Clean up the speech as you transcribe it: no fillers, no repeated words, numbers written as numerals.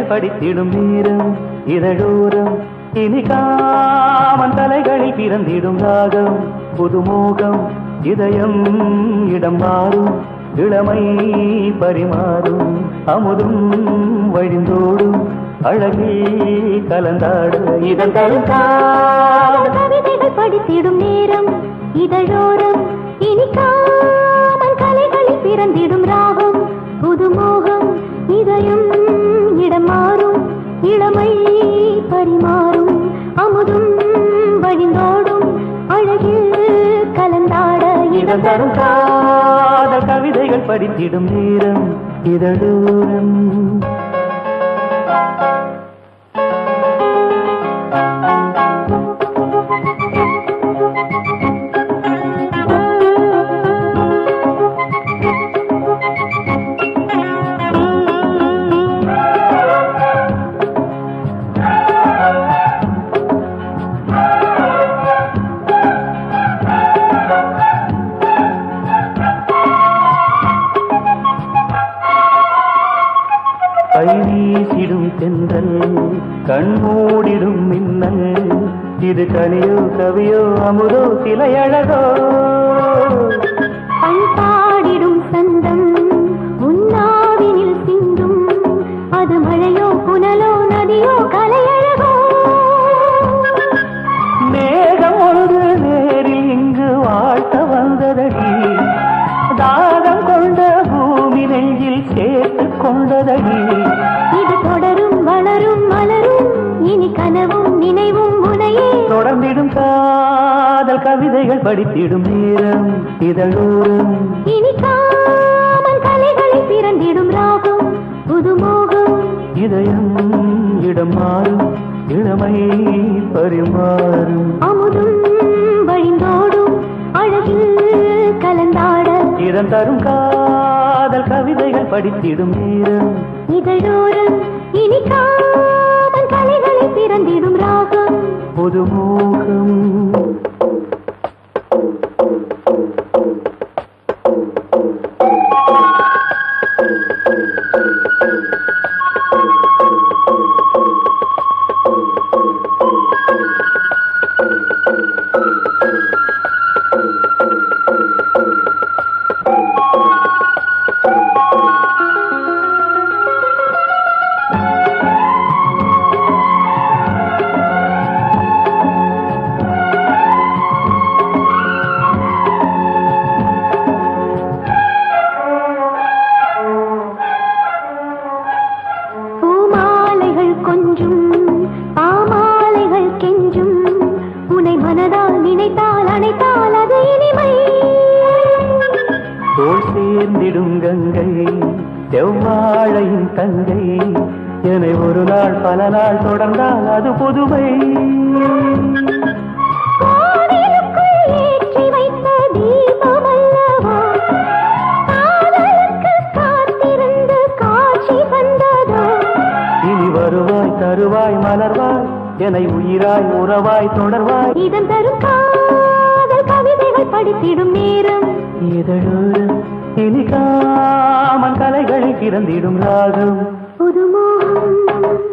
கவிதைகள் படித்திடும் நேரம் இதழோரம் இனி காமன் தலைகளில் பிறந்திடும் ராகம் புதுமோகம் இதயம் இடம் மாறும் இளமை பரிமாறும் அமுதும் வழிந்தோடும் அழகில் கலந்தாட இதன் கவிதைகள் படித்திடும் நேரம் இதழோரம் இனி காமன் கலைகளில் பிறந்திடும் ராகம் புதுமோகம் இதயம் இடம் மாறும் இளமை பரிமாறும் அமுதும் வழிந்தோடும் அழகில் கலந்தாட இதன் தரும் காதல் கவிதைகள் படித்திடும் நேரம் இதழோரம் கைவீசிடும் தென்றல் கண்மூடிடும் மின்னல் இது கனியோ கவியோ அமுதோ சிலையழகோ பண்பாடிடும் சந்தம் உன்னாவினில் சிந்தும் அது மழையோ புனலோ நதியோ கலையழகோ மேகம் ஒன்று நேரில் இங்கு வாழ்த்த வந்ததடி தாகம் கொண்ட பூமி நெஞ்சில் சேர்த்து கொண்டதடி இது தொடரும் வளரும் மலரும் இனி கனவும் நினைவும் முனையே தொடர்ந்திடும் காதல் கவிதைகள் படித்திடும் நேரம் இதழோரம் இனி காமன் கலைகளில் பிறந்திடும் ராகம் புதுமோகம் இதயம் இடம் மாறும் இளமை பரிமாறும் அமுதும் வழிந்தோடும் அழகில் கலந்தாட இதன் தரும் காதல் கவிதைகள் படித்திடும் நேரம் இதழோரம் இனி காமன் கலைகளில் பிறந்திடும் ராகம் புதுமோகம் கொஞ்சும் பாமாலைகள் கெஞ்சும் உன்னை மனதால் நினைத்தால் அணைத்தால் அது இனிமை தோல் சேர்ந்திடும் கங்கை செவ்வாழையின் தங்கை என்னை ஒரு நாள் பல நாள் தொடர்ந்தால் அது புதுமை ஏற்றி வைத்த தீபம் அல்லவா காதலுக்கு காத்திருந்து காட்சி வந்ததோ இனி வருவாய் தருவாய் மலர்வாய் என்னை உயிராய் உறவாய் தொடர்வாய் இதன் தரும் காதல் கவிதைகள் படித்திடும் நேரம் இதழோரம் இனி காமன் கலைகளில் பிறந்திடும் ராகம் புதுமோகம்